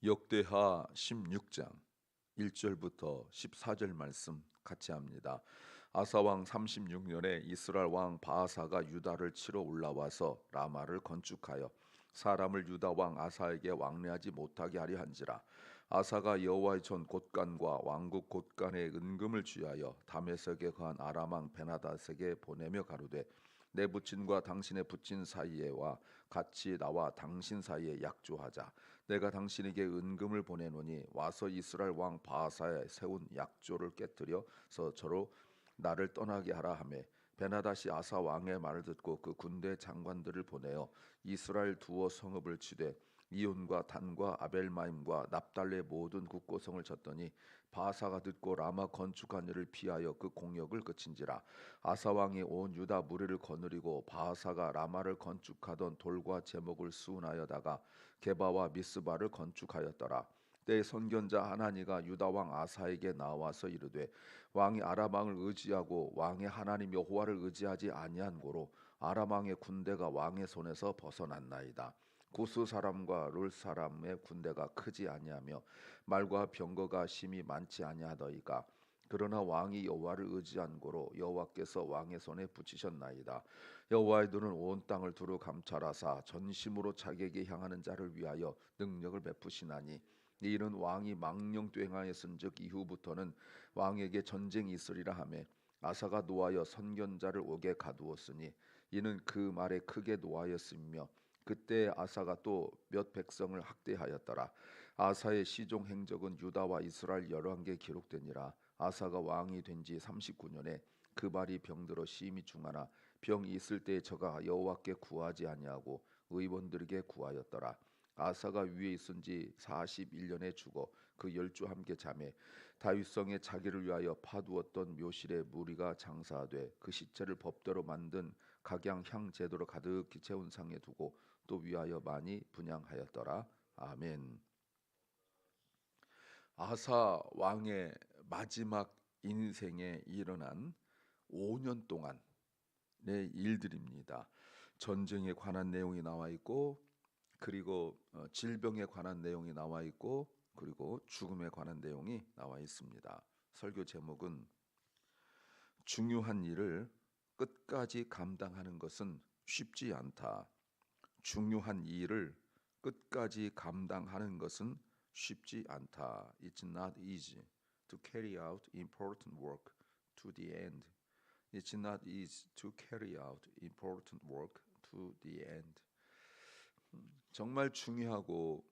역대하 16장 1절부터 14절 말씀 같이 합니다. 아사 왕 36년에 이스라엘 왕 바아사가 유다를 치러 올라와서 라마를 건축하여 사람을 유다 왕 아사에게 왕래하지 못하게 하려 한지라. 아사가 여호와의 전 곳간과 왕국 곳간의 은금을 취하여 다메섹에 거한 아람 왕 베나닷에게 보내며 가로되 내 부친과 당신의 부친 사이에와 같이 나와 당신 사이에 약조하자. 내가 당신에게 은금을 보내노니 와서 이스라엘 왕 바하사에 세운 약조를 깨뜨려서 저로 나를 떠나게 하라 하매 베나다시 아사 왕의 말을 듣고 그 군대 장관들을 보내어 이스라엘 두어 성읍을 치되 이온과 단과 아벨마임과 납달레 모든 국고성을 쳤더니 바사가 듣고 라마 건축한 일을 피하여 그 공역을 그친지라. 아사 왕이 온 유다 무리를 거느리고 바사가 라마를 건축하던 돌과 제목을 수운하여다가 게바와 미스바를 건축하였더라. 때 선견자 하나니가 유다 왕 아사에게 나와서 이르되 왕이 아람 왕을 의지하고 왕의 하나님 여호와를 의지하지 아니한 고로 아람 왕의 군대가 왕의 손에서 벗어났나이다. 구스 사람과 룰 사람의 군대가 크지 아니하며 말과 병거가 심히 많지 아니하더이까. 그러나 왕이 여호와를 의지한 고로 여호와께서 왕의 손에 붙이셨나이다. 여호와의 눈은 온 땅을 두루 감찰하사 전심으로 자기에게 향하는 자를 위하여 능력을 베푸시나니 이 일은 왕이 망령 뚱하였은즉 이후부터는 왕에게 전쟁이 있으리라 하며 아사가 노하여 선견자를 옥에 가두었으니 이는 그 말에 크게 노하였으며 그때 아사가 또 몇 백성을 학대하였더라. 아사의 시종 행적은 유다와 이스라엘 열왕기에 기록되니라. 아사가 왕이 된 지 39년에 그 발이 병들어 심히 중하나 병이 있을 때에 저가 여호와께 구하지 아니하고 의원들에게 구하였더라. 아사가 위에 있은 지 41년에 죽어 그 열주 함께 잠에 다윗성에 자기를 위하여 파두었던 묘실에 무리가 장사하되 그 시체를 법대로 만든 각양 향 제도로 가득히 채운 상에 두고 또 위하여 많이 분향하였더라. 아멘. 아사 왕의 마지막 인생에 일어난 5년 동안의 일들입니다. 전쟁에 관한 내용이 나와 있고 그리고 질병에 관한 내용이 나와 있고 그리고 죽음에 관한 내용이 나와 있습니다. 설교 제목은 중요한 일을 끝까지 감당하는 것은 쉽지 않다. 중요한 일을 끝까지 감당하는 것은 쉽지 않다. It's not easy to carry out important work to the end. It's not easy to carry out important work to the end. 정말 중요하고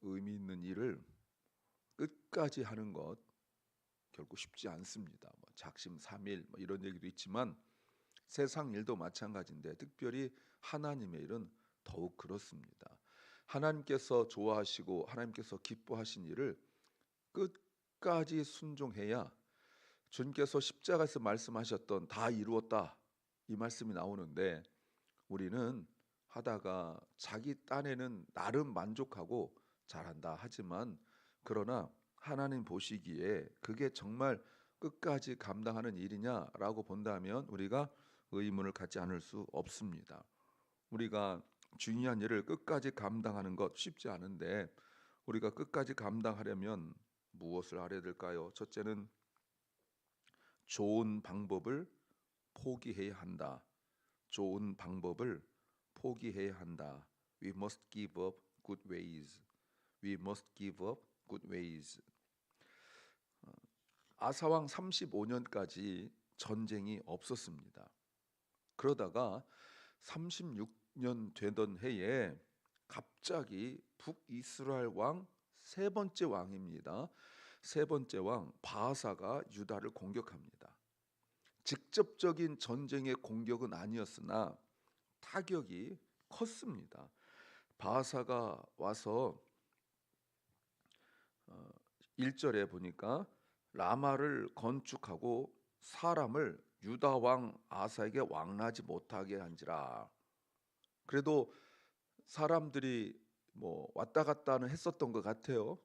의미 있는 일을 끝까지 하는 것 결코 쉽지 않습니다. 작심삼일 이런 얘기도 있지만 세상 일도 마찬가지인데 특별히 하나님의 일은 더욱 그렇습니다. 하나님께서 좋아하시고 하나님께서 기뻐하신 일을 끝까지 순종해야 주님께서 십자가에서 말씀하셨던 다 이루었다 이 말씀이 나오는데 우리는 하다가 자기 딴에는 나름 만족하고 잘한다 하지만 그러나 하나님 보시기에 그게 정말 끝까지 감당하는 일이냐라고 본다면 우리가 의문을 갖지 않을 수 없습니다. 우리가 중요한 일을 끝까지 감당하는 것 쉽지 않은데 우리가 끝까지 감당하려면 무엇을 알아야 될까요? 첫째는 좋은 방법을 포기해야 한다. 좋은 방법을 포기해야 한다. We must give up good ways. We must give up good ways. 아사왕 35년까지 전쟁이 없었습니다. 그러다가 36년 되던 해에 갑자기 북이스라엘 왕 세 번째 왕입니다. 세 번째 왕 바하사가 유다를 공격합니다. 직접적인 전쟁의 공격은 아니었으나 타격이 컸습니다. 바하사가 와서 1절에 보니까 라마를 건축하고 사람을 유다 왕 아사에게 왕라하지 못하게 한지라. 그래도 사람들이 왔다 갔다는 했었던 것 같아요.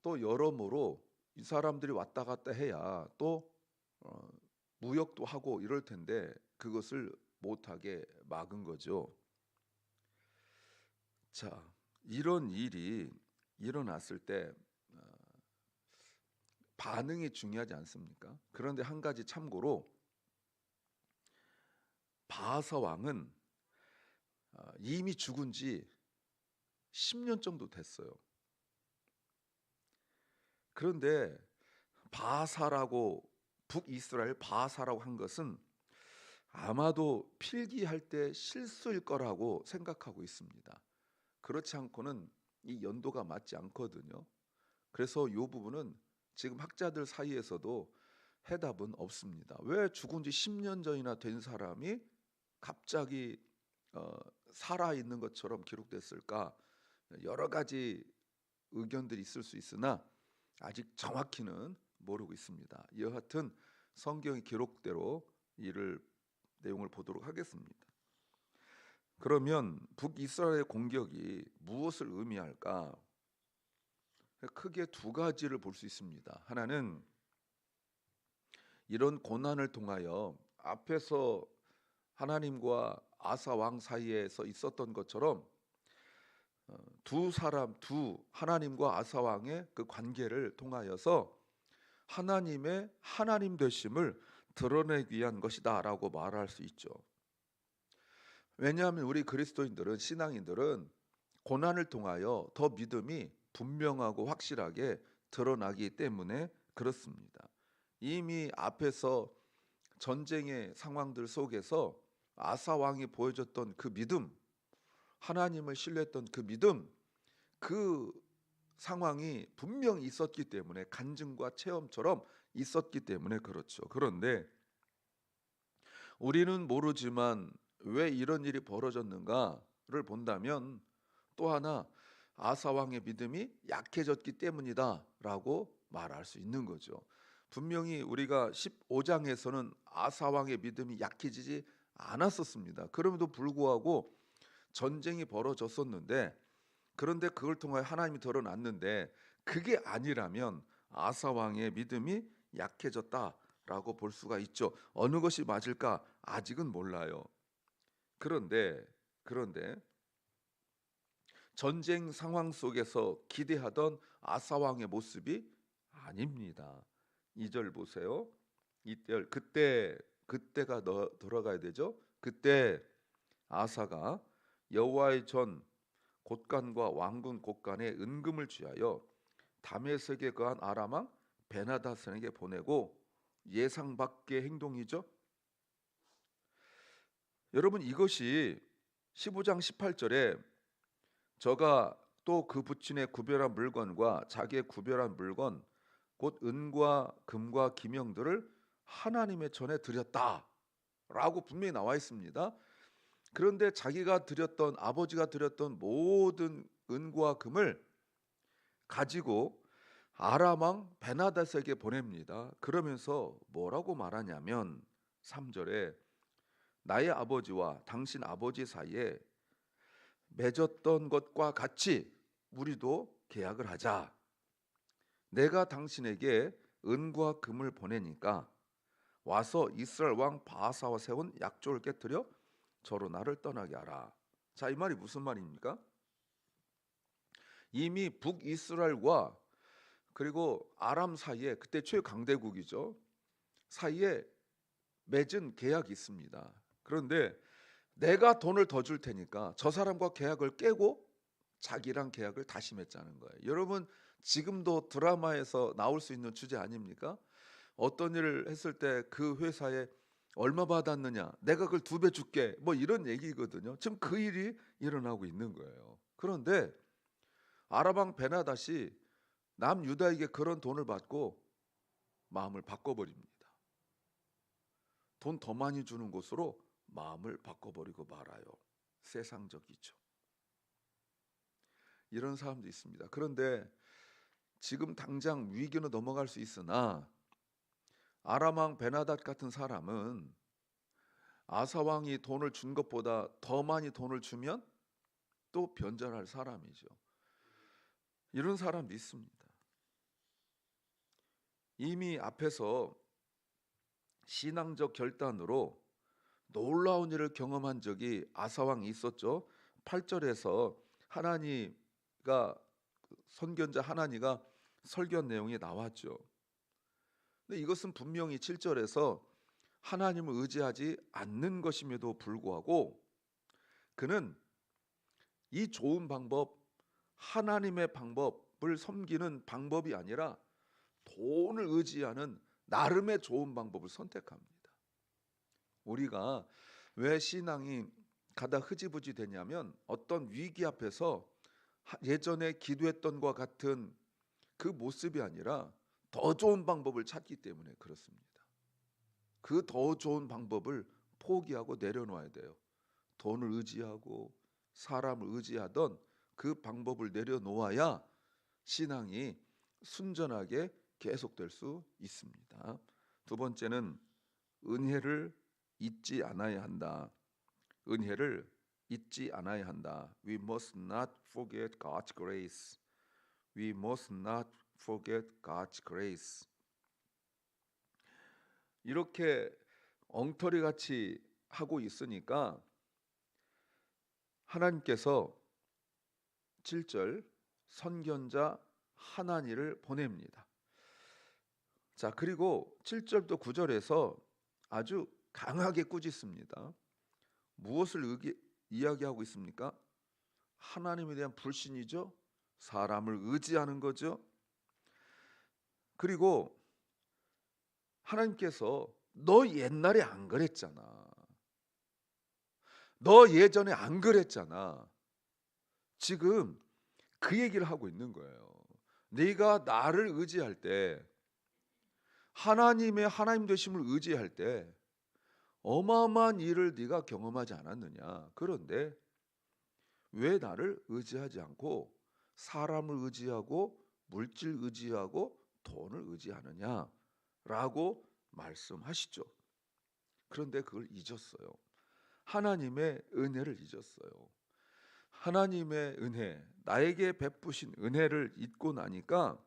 또 여러모로 이 사람들이 왔다 갔다 해야 또 무역도 하고 이럴 텐데 그것을 못하게 막은 거죠. 자, 이런 일이 일어났을 때 반응이 중요하지 않습니까? 그런데 한 가지 참고로 바하사 왕은 이미 죽은 지 10년 정도 됐어요. 그런데 바하사라고, 북이스라엘 바하사라고 한 것은 아마도 필기할 때 실수일 거라고 생각하고 있습니다. 그렇지 않고는 이 연도가 맞지 않거든요. 그래서 이 부분은 지금 학자들 사이에서도 해답은 없습니다. 왜 죽은 지 10년 전이나 된 사람이 갑자기 살아 있는 것처럼 기록됐을까? 여러 가지 의견들이 있을 수 있으나 아직 정확히는 모르고 있습니다. 여하튼 성경의 기록대로 이를 내용을 보도록 하겠습니다. 그러면 북이스라엘의 공격이 무엇을 의미할까? 크게 두 가지를 볼 수 있습니다. 하나는 이런 고난을 통하여 앞에서 하나님과 아사 왕 사이에서 있었던 것처럼 두 하나님과 아사 왕의 그 관계를 통하여서 하나님의 하나님 되심을 드러내기 위한 것이다라고 말할 수 있죠. 왜냐하면 우리 그리스도인들은, 신앙인들은 고난을 통하여 더 믿음이 분명하고 확실하게 드러나기 때문에 그렇습니다. 이미 앞에서 전쟁의 상황들 속에서 아사 왕이 보여줬던 그 믿음, 하나님을 신뢰했던 그 믿음, 그 상황이 분명히 있었기 때문에, 간증과 체험처럼 있었기 때문에 그렇죠. 그런데 우리는 모르지만 왜 이런 일이 벌어졌는가를 본다면 또 하나 아사 왕의 믿음이 약해졌기 때문이다라고 말할 수 있는 거죠. 분명히 우리가 15장에서는 아사 왕의 믿음이 약해지지 않았었습니다. 그럼에도 불구하고 전쟁이 벌어졌었는데, 그런데 그걸 통하여 하나님이 드러났는데, 그게 아니라면 아사 왕의 믿음이 약해졌다라고 볼 수가 있죠. 어느 것이 맞을까 아직은 몰라요. 그런데 전쟁 상황 속에서 기대하던 아사 왕의 모습이 아닙니다. 2절 보세요. 이때 그때가 들어가야 되죠. 그때 아사가 여호와의 전 곳간과 왕군 곳간에 은금을 취하여 다메섹에 거한 아람 왕 베나다선에게 보내고, 예상 밖의 행동이죠. 여러분, 이것이 15장 18절에 저가 또 그 부친의 구별한 물건과 자기의 구별한 물건 곧 은과 금과 기명들을 하나님의 전에 드렸다라고 분명히 나와 있습니다. 그런데 자기가 드렸던, 아버지가 드렸던 모든 은과 금을 가지고 아람 왕 베나닷에게 보냅니다. 그러면서 뭐라고 말하냐면 3절에 나의 아버지와 당신 아버지 사이에 맺었던 것과 같이 우리도 계약을 하자. 내가 당신에게 은과 금을 보내니까 와서 이스라엘 왕 바하사와 세운 약조를 깨뜨려 저로 나를 떠나게 하라. 자, 이 말이 무슨 말입니까? 이미 북이스라엘과 그리고 아람 사이에, 그때 최강대국이죠, 사이에 맺은 계약이 있습니다. 그런데 내가 돈을 더 줄 테니까 저 사람과 계약을 깨고 자기랑 계약을 다시 맺자는 거예요. 여러분, 지금도 드라마에서 나올 수 있는 주제 아닙니까? 어떤 일을 했을 때 그 회사에 얼마 받았느냐, 내가 그걸 2배 줄게, 뭐 이런 얘기거든요. 지금 그 일이 일어나고 있는 거예요. 그런데 아람 왕 베나닷이 남유다에게 그런 돈을 받고 마음을 바꿔버립니다. 돈 더 많이 주는 곳으로 마음을 바꿔버리고 말아요. 세상적이죠. 이런 사람도 있습니다. 그런데 지금 당장 위기는 넘어갈 수 있으나 아람 왕 베나닷 같은 사람은 아사 왕이 돈을 준 것보다 더 많이 돈을 주면 또 변절할 사람이죠. 이런 사람도 있습니다. 이미 앞에서 신앙적 결단으로 놀라운 일을 경험한 적이 아사 왕이 있었죠. 8절에서 하나님과 선견자 하나니가 설교한 내용이 나왔죠. 근데 이것은 분명히 7절에서 하나님을 의지하지 않는 것임에도 불구하고 그는 이 좋은 방법, 하나님의 방법을 섬기는 방법이 아니라 돈을 의지하는 나름의 좋은 방법을 선택합니다. 우리가 왜 신앙이 가다 흐지부지 되냐면 어떤 위기 앞에서 예전에 기도했던 것과 같은 그 모습이 아니라 더 좋은 방법을 찾기 때문에 그렇습니다. 그 더 좋은 방법을 포기하고 내려놓아야 돼요. 돈을 의지하고 사람을 의지하던 그 방법을 내려놓아야 신앙이 순전하게 계속될 수 있습니다. 두 번째는 은혜를 잊지 않아야 한다. 은혜를 잊지 않아야 한다. We must not forget God's grace. We must not forget God's grace. 이렇게 엉터리 같이 하고 있으니까 하나님께서 7절 선견자 하나니를 보냅니다. 자, 그리고 7절부터 9절에서 아주 강하게 꾸짖습니다. 무엇을 이야기하고 있습니까? 하나님에 대한 불신이죠. 사람을 의지하는 거죠. 그리고 하나님께서 너 옛날에 안 그랬잖아. 너 예전에 안 그랬잖아. 지금 그 얘기를 하고 있는 거예요. 네가 나를 의지할 때, 하나님의 하나님 되심을 의지할 때 어마어마한 일을 네가 경험하지 않았느냐. 그런데 왜 나를 의지하지 않고 사람을 의지하고 물질 의지하고 돈을 의지하느냐라고 말씀하시죠. 그런데 그걸 잊었어요. 하나님의 은혜를 잊었어요. 하나님의 은혜, 나에게 베푸신 은혜를 잊고 나니까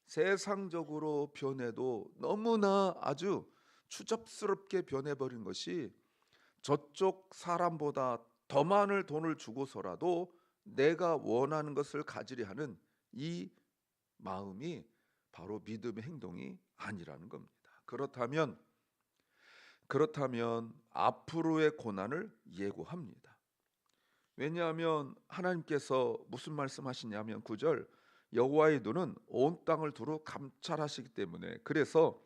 세상적으로 변해도 너무나 아주 추접스럽게 변해버린 것이 저쪽 사람보다 더 많은 돈을 주고서라도 내가 원하는 것을 가지려 하는 이 마음이 바로 믿음의 행동이 아니라는 겁니다. 그렇다면 앞으로의 고난을 예고합니다. 왜냐하면 하나님께서 무슨 말씀하시냐면 9절 여호와의 눈은 온 땅을 두루 감찰하시기 때문에 그래서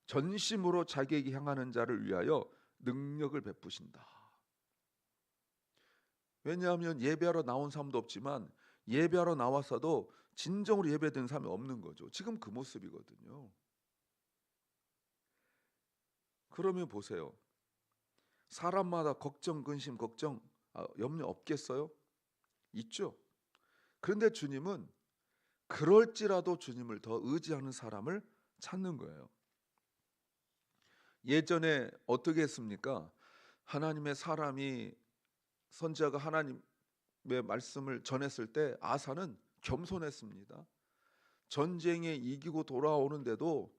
전심으로 자기에게 향하는 자를 위하여 능력을 베푸신다. 왜냐하면 예배하러 나온 사람도 없지만 예배하러 나와서도 진정으로 예배드리는 사람이 없는 거죠. 지금 그 모습이거든요. 그러면 보세요. 사람마다 걱정, 근심, 염려 없겠어요? 있죠. 그런데 주님은 그럴지라도 주님을 더 의지하는 사람을 찾는 거예요. 예전에 어떻게 했습니까? 하나님의 사람이 선지자가 하나님의 말씀을 전했을 때 아사는 겸손했습니다. 전쟁에 이기고 돌아오는데도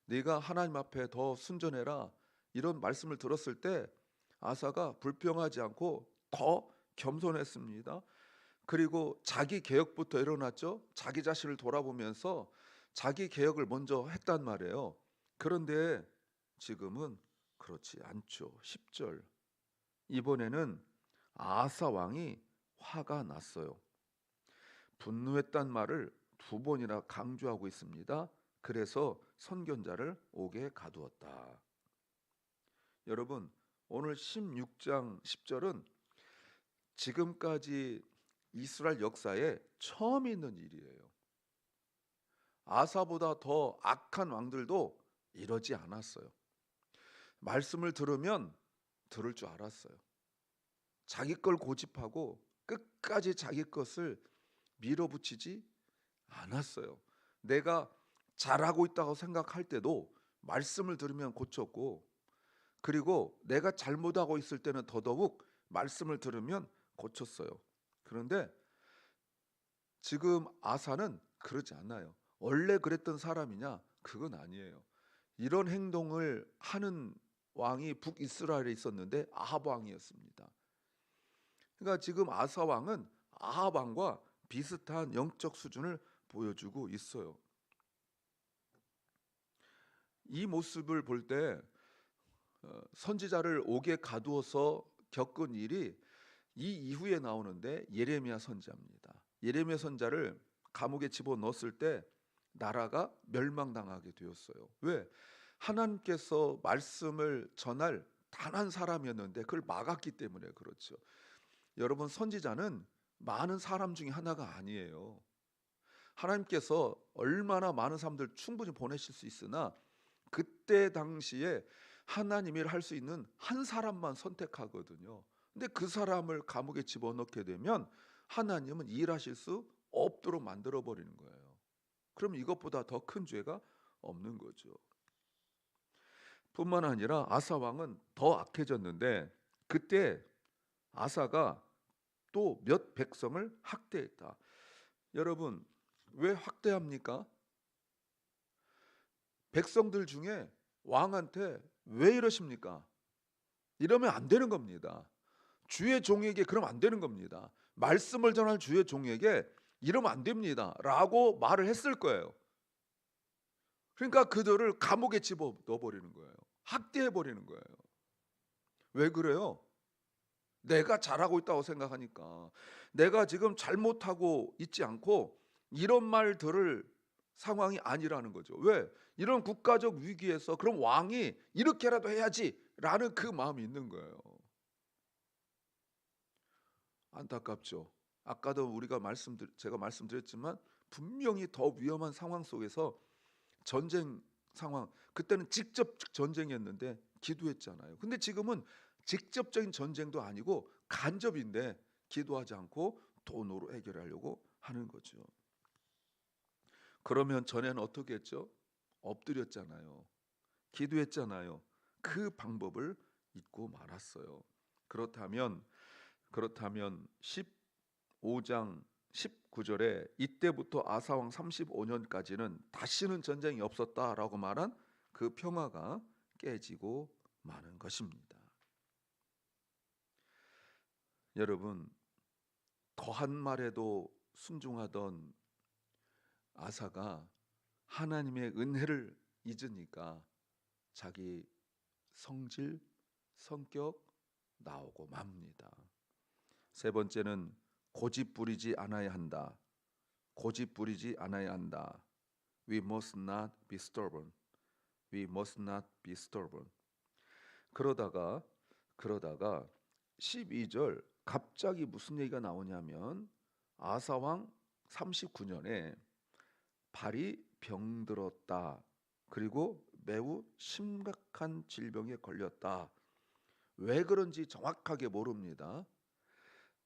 네가 하나님 앞에 더 순전해라 이런 말씀을 들었을 때 아사가 불평하지 않고 더 겸손했습니다. 그리고 자기 개혁부터 일어났죠. 자기 자신을 돌아보면서 자기 개혁을 먼저 했단 말이에요. 그런데 지금은 그렇지 않죠. 10절 이번에는 아사 왕이 화가 났어요. 분노했단 말을 두 번이나 강조하고 있습니다. 그래서 선견자를 옥에 가두었다. 여러분 오늘 16장 10절은 지금까지 이스라엘 역사에 처음 있는 일이에요. 아사보다 더 악한 왕들도 이러지 않았어요. 말씀을 들으면 들을 줄 알았어요. 자기 걸 고집하고 끝까지 자기 것을 밀어붙이지 않았어요. 내가 잘하고 있다고 생각할 때도 말씀을 들으면 고쳤고, 그리고 내가 잘못하고 있을 때는 더더욱 말씀을 들으면 고쳤어요. 그런데 지금 아사는 그러지 않아요. 원래 그랬던 사람이냐? 그건 아니에요. 이런 행동을 하는 왕이 북이스라엘에 있었는데 아합 왕이었습니다. 그러니까 지금 아사 왕은 아합 왕과 비슷한 영적 수준을 보여주고 있어요. 이 모습을 볼 때 선지자를 옥에 가두어서 겪은 일이 이 이후에 나오는데 예레미야 선지자입니다. 예레미야 선지자를 감옥에 집어넣었을 때 나라가 멸망당하게 되었어요. 왜? 하나님께서 말씀을 전할 단 한 사람이었는데 그걸 막았기 때문에 그렇죠. 여러분, 선지자는 많은 사람 중에 하나가 아니에요. 하나님께서 얼마나 많은 사람들 충분히 보내실 수 있으나 그때 당시에 하나님이 할 수 있는 한 사람만 선택하거든요. 근데 그 사람을 감옥에 집어넣게 되면 하나님은 일하실 수 없도록 만들어 버리는 거예요. 그럼 이것보다 더 큰 죄가 없는 거죠. 뿐만 아니라 아사 왕은 더 악해졌는데 그때 아사가 또 몇 백성을 학대했다. 여러분, 왜 학대합니까? 백성들 중에 왕한테 왜 이러십니까? 이러면 안 되는 겁니다. 주의 종에게 그러면 안 되는 겁니다. 말씀을 전할 주의 종에게 이러면 안 됩니다 라고 말을 했을 거예요. 그러니까 그들을 감옥에 집어넣어 버리는 거예요. 학대해 버리는 거예요. 왜 그래요? 내가 잘하고 있다고 생각하니까. 내가 지금 잘못하고 있지 않고 이런 말 들을 상황이 아니라는 거죠. 왜? 이런 국가적 위기에서 그럼 왕이 이렇게라도 해야지라는 그 마음이 있는 거예요. 안타깝죠. 아까도 제가 말씀드렸지만 분명히 더 위험한 상황 속에서 전쟁 상황, 그때는 직접 전쟁이었는데 기도했잖아요. 근데 지금은 직접적인 전쟁도 아니고 간접인데 기도하지 않고 돈으로 해결하려고 하는 거죠. 그러면 전에는 어떻게 했죠? 엎드렸잖아요. 기도했잖아요. 그 방법을 잊고 말았어요. 그렇다면 15장 19절에 이때부터 아사왕 35년까지는 다시는 전쟁이 없었다라고 말한 그 평화가 깨지고 마는 것입니다. 여러분, 더한 말에도 순종하던 아사가 하나님의 은혜를 잊으니까 자기 성질, 성격 나오고 맙니다. 세 번째는 고집 부리지 않아야 한다. 고집 부리지 않아야 한다. We must not be stubborn. We must not be stubborn. 그러다가 12절 갑자기 무슨 얘기가 나오냐면 아사왕 39년에 발이 병들었다. 그리고 매우 심각한 질병에 걸렸다. 왜 그런지 정확하게 모릅니다.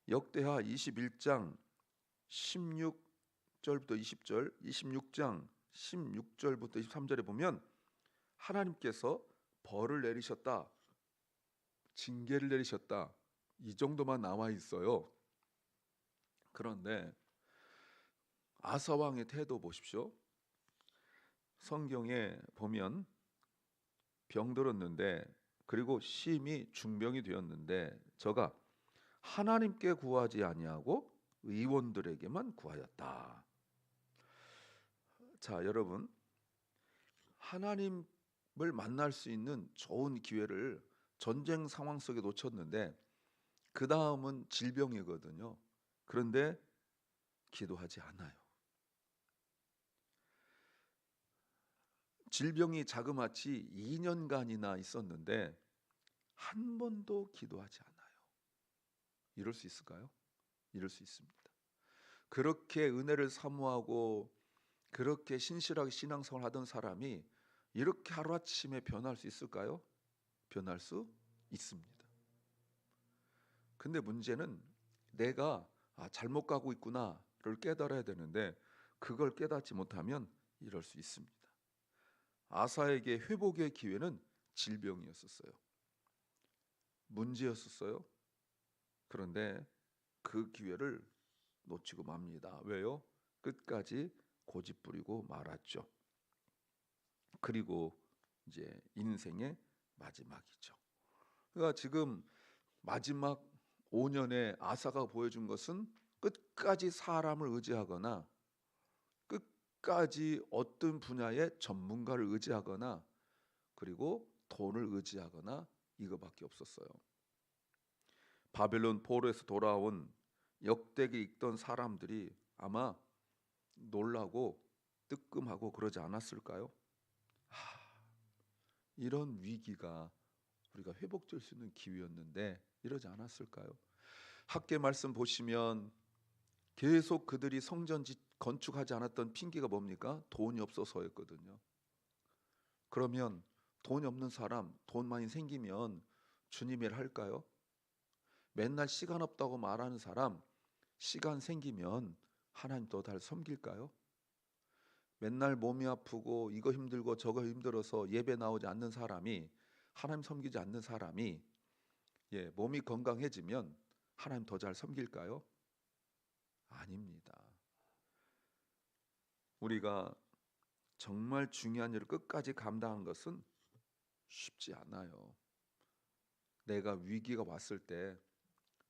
역대하 21장 16절부터 20절, 26장 16절부터 23절에 보면 하나님께서 벌을 내리셨다, 징계를 내리셨다, 이 정도만 나와 있어요. 그런데 아사 왕의 태도 보십시오. 성경에 보면 병들었는데 그리고 심히 중병이 되었는데 저가 하나님께 구하지 아니하고 의원들에게만 구하였다. 자, 여러분, 하나님을 만날 수 있는 좋은 기회를 전쟁 상황 속에 놓쳤는데 그 다음은 질병이거든요. 그런데 기도하지 않아요. 질병이 자그마치 2년간이나 있었는데 한 번도 기도하지 않아요. 이럴 수 있을까요? 이럴 수 있습니다. 그렇게 은혜를 사모하고 그렇게 신실하게 신앙생활 하던 사람이 이렇게 하루아침에 변할 수 있을까요? 변할 수 있습니다. 근데 문제는 내가 잘못 가고 있구나를 깨달아야 되는데 그걸 깨닫지 못하면 이럴 수 있습니다. 아사에게 회복의 기회는 질병이었었어요. 문제였었어요. 그런데 그 기회를 놓치고 맙니다. 왜요? 끝까지 고집 부리고 말았죠. 그리고 이제 인생의 마지막이죠. 그러니까 지금 마지막 5년의 아사가 보여준 것은 끝까지 사람을 의지하거나 끝까지 어떤 분야의 전문가를 의지하거나 그리고 돈을 의지하거나 이거밖에 없었어요. 바벨론 포로에서 돌아온 역대기 읽던 사람들이 아마 놀라고 뜨끔하고 그러지 않았을까요? 이런 위기가 우리가 회복될 수 있는 기회였는데 이러지 않았을까요? 학계 말씀 보시면 계속 그들이 성전 건축하지 않았던 핑계가 뭡니까? 돈이 없어서였거든요. 그러면 돈이 없는 사람, 돈 많이 생기면 주님 일 할까요? 맨날 시간 없다고 말하는 사람, 시간 생기면 하나님 더 잘 섬길까요? 맨날 몸이 아프고 이거 힘들고 저거 힘들어서 예배 나오지 않는 사람이, 하나님 섬기지 않는 사람이 몸이 건강해지면 하나님 더 잘 섬길까요? 아닙니다. 우리가 정말 중요한 일을 끝까지 감당하는 것은 쉽지 않아요. 내가 위기가 왔을 때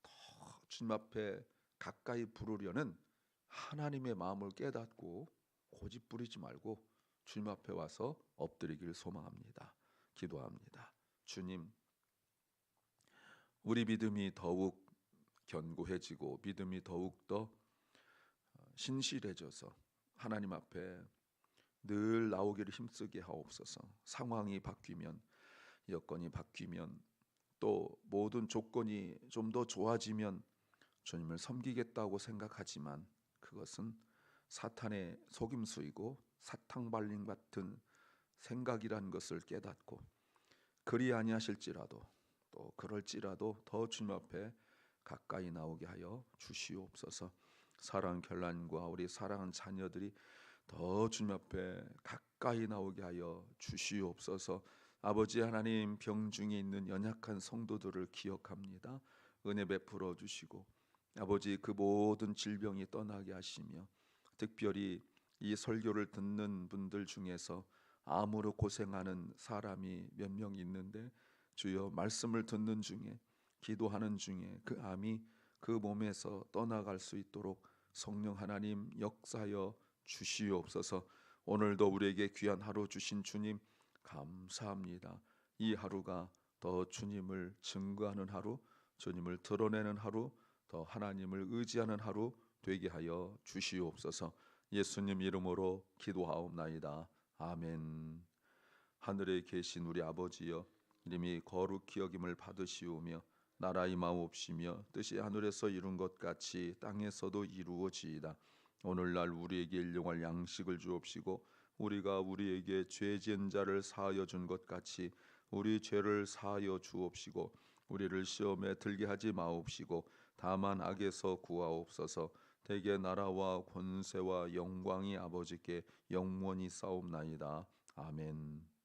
더 주님 앞에 가까이 부르려는 하나님의 마음을 깨닫고 고집 부리지 말고 주님 앞에 와서 엎드리길 소망합니다. 기도합니다. 주님, 우리 믿음이 더욱 견고해지고 믿음이 더욱더 신실해져서 하나님 앞에 늘 나오기를 힘쓰게 하옵소서. 상황이 바뀌면, 여건이 바뀌면, 또 모든 조건이 좀 더 좋아지면 주님을 섬기겠다고 생각하지만 그것은 사탄의 속임수이고 사탕발림 같은 생각이라는 것을 깨닫고, 그리 아니하실지라도 또 그럴지라도 더 주님 앞에 가까이 나오게 하여 주시옵소서. 사랑 결란과 우리 사랑하는 자녀들이 더 주님 앞에 가까이 나오게 하여 주시옵소서. 아버지 하나님, 병중에 있는 연약한 성도들을 기억합니다. 은혜 베풀어 주시고 아버지 그 모든 질병이 떠나게 하시며, 특별히 이 설교를 듣는 분들 중에서 암으로 고생하는 사람이 몇 명 있는데 주여, 말씀을 듣는 중에 기도하는 중에 그 암이 그 몸에서 떠나갈 수 있도록 성령 하나님 역사하여 주시옵소서. 오늘도 우리에게 귀한 하루 주신 주님 감사합니다. 이 하루가 더 주님을 증거하는 하루, 주님을 드러내는 하루, 더 하나님을 의지하는 하루 되게 하여 주시옵소서. 예수님 이름으로 기도하옵나이다. 아멘. 하늘에 계신 우리 아버지여, 이름이 거룩히 여김을 받으시오며 나라 임하옵시며 뜻이 하늘에서 이룬 것 같이 땅에서도 이루어지이다. 오늘날 우리에게 일용할 양식을 주옵시고 우리가 우리에게 죄 지은 자를 사하여 준 것 같이 우리 죄를 사하여 주옵시고 우리를 시험에 들게 하지 마옵시고 다만 악에서 구하옵소서. 대개 나라와 권세와 영광이 아버지께 영원히 싸움나이다. 아멘.